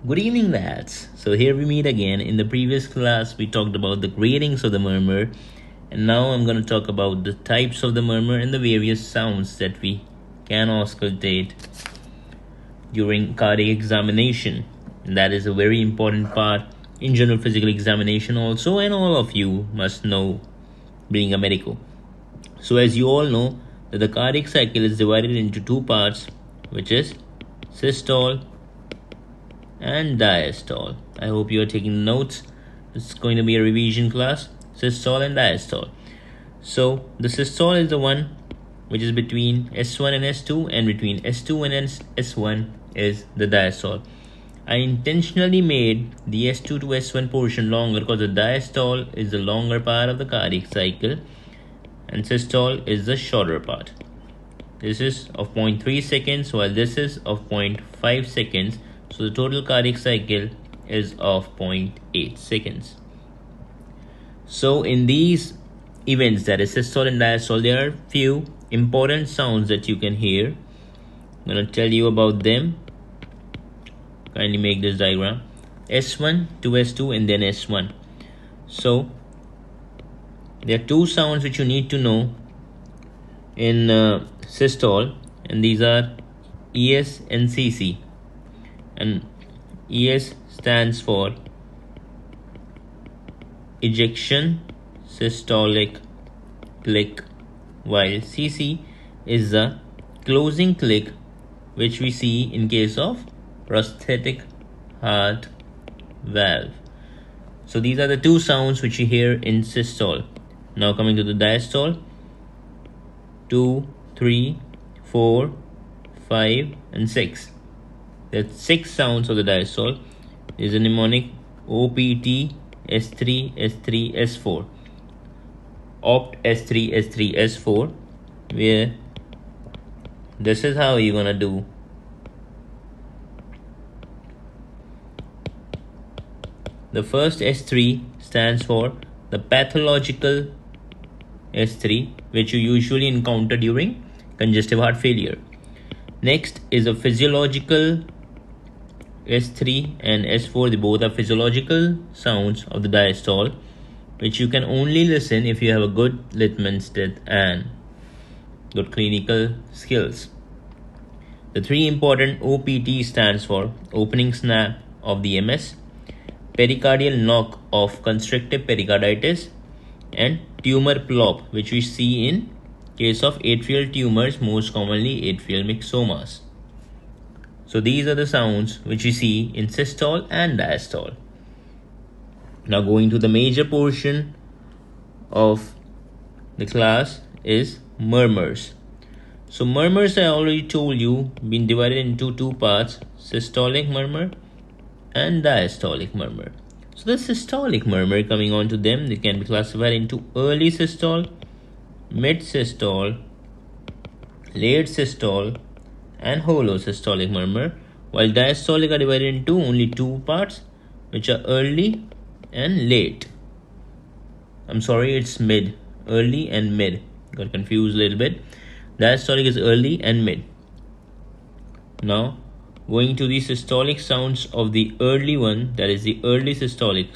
Good evening, lads. So here we meet again. In the previous class, we talked about the gradings of the murmur, and now I'm going to talk about the types of the murmur and the various sounds that we can auscultate during cardiac examination. And that is a very important part in general physical examination also, and all of you must know being a medico. So as you all know, that the cardiac cycle is divided into two parts, which is systole and diastole. I hope you are taking notes. It's going to be a revision class. Systole and diastole. So the systole is the one which is between S1 and S2, and between S2 and S1 is the diastole. I intentionally made the S2 to S1 portion longer because the diastole is the longer part of the cardiac cycle and systole is the shorter part. This is of 0.3 seconds while this is of 0.5 seconds. So the total cardiac cycle is of 0.8 seconds. So in these events, that is systole and diastole, there are few important sounds that you can hear. I'm going to tell you about them. Kindly make this diagram. S1 to S2 and then S1. So there are two sounds which you need to know in systole, and these are ES and CC. And ES stands for ejection systolic click, while CC is the closing click which we see in case of prosthetic heart valve. So these are the two sounds which you hear in systole. Now coming to the diastole, 2, 3, 4, 5 and 6. There are 6 sounds of the diastole. There is a mnemonic OPT, S3, S3, S4. Opt, S3, S3, S4, where this is how you're gonna do. The first S3 stands for the pathological S3, which you usually encounter during congestive heart failure. Next is a physiological S3 and S4. They both are physiological sounds of the diastole, which you can only listen if you have a good Littman's test and good clinical skills. The three important OPT stands for opening snap of the MS, pericardial knock of constrictive pericarditis, and tumor plop, which we see in case of atrial tumors, most commonly atrial myxomas. So these are the sounds which we see in systole and diastole. Now going to the major portion of the class is murmurs. So murmurs, I already told you, been divided into two parts, systolic murmur and diastolic murmur. So the systolic murmur, coming on to them, they can be classified into early systole, mid systole, late systole and holosystolic murmur, while diastolic are divided into only two parts, which are early and late. I'm sorry, it's mid. Early and mid. Got confused a little bit. Diastolic is early and mid. Now, going to the systolic sounds of the early one, that is the early systolic.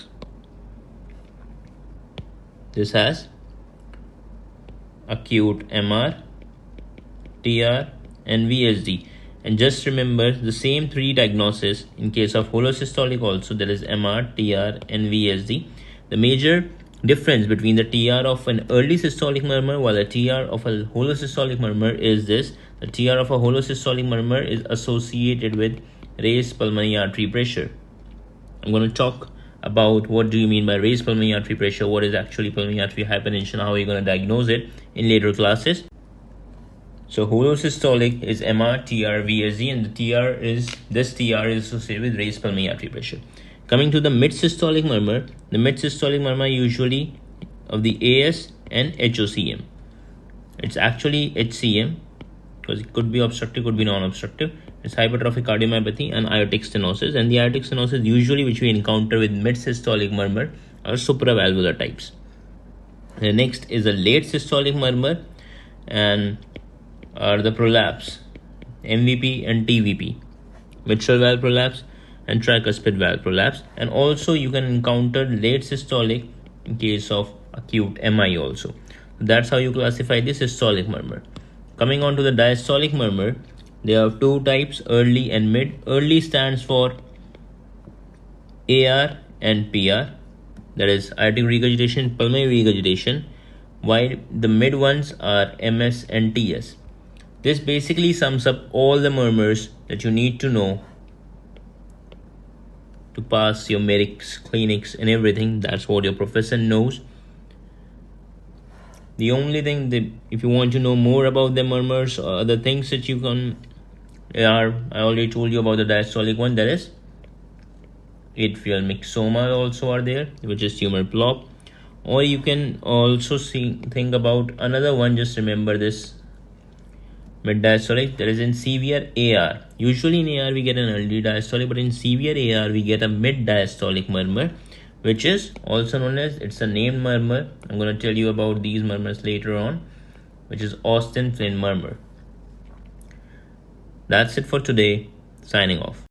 This has acute MR, TR and VSD. And just remember the same three diagnoses in case of holosystolic also, that is MR, TR and VSD. The major difference between the TR of an early systolic murmur while the TR of a holosystolic murmur is this: the TR of a holosystolic murmur is associated with raised pulmonary artery pressure. I'm going to talk about what do you mean by raised pulmonary artery pressure, what is actually pulmonary artery hypertension, how you're going to diagnose it in later classes. So holosystolic is MR, TR, VSD, and the TR is associated with raised pulmonary artery pressure. Coming to the mid-systolic murmur, the mid-systolic murmur usually of the AS and HOCM. It's actually HCM because it could be obstructive, could be non-obstructive. It's hypertrophic cardiomyopathy and aortic stenosis, and the aortic stenosis usually which we encounter with mid-systolic murmur are supravalvular types. The next is a late systolic murmur and are the prolapse, MVP and TVP. Mitral valve prolapse, and tricuspid valve prolapse. And also you can encounter late systolic in case of acute MI also. That's how you classify the systolic murmur. Coming on to the diastolic murmur, there are two types, early and mid. Early stands for AR and PR, that is aortic regurgitation, pulmonary regurgitation, while the mid ones are MS and TS. This basically sums up all the murmurs that you need to know to pass your medics, clinics, and everything. That's what your professor knows. The only thing that if you want to know more about the murmurs or other things that you can are, I already told you about the diastolic one, that is atrial myxoma also are there, which is tumor blob. Or you can also think about another one. Just remember this mid diastolic, that is in severe AR. Usually in AR we get an early diastolic, but in severe AR we get a mid diastolic murmur, which is also known as, it's a named murmur. I'm going to tell you about these murmurs later on, which is Austin Flynn murmur. That's it for today. Signing off.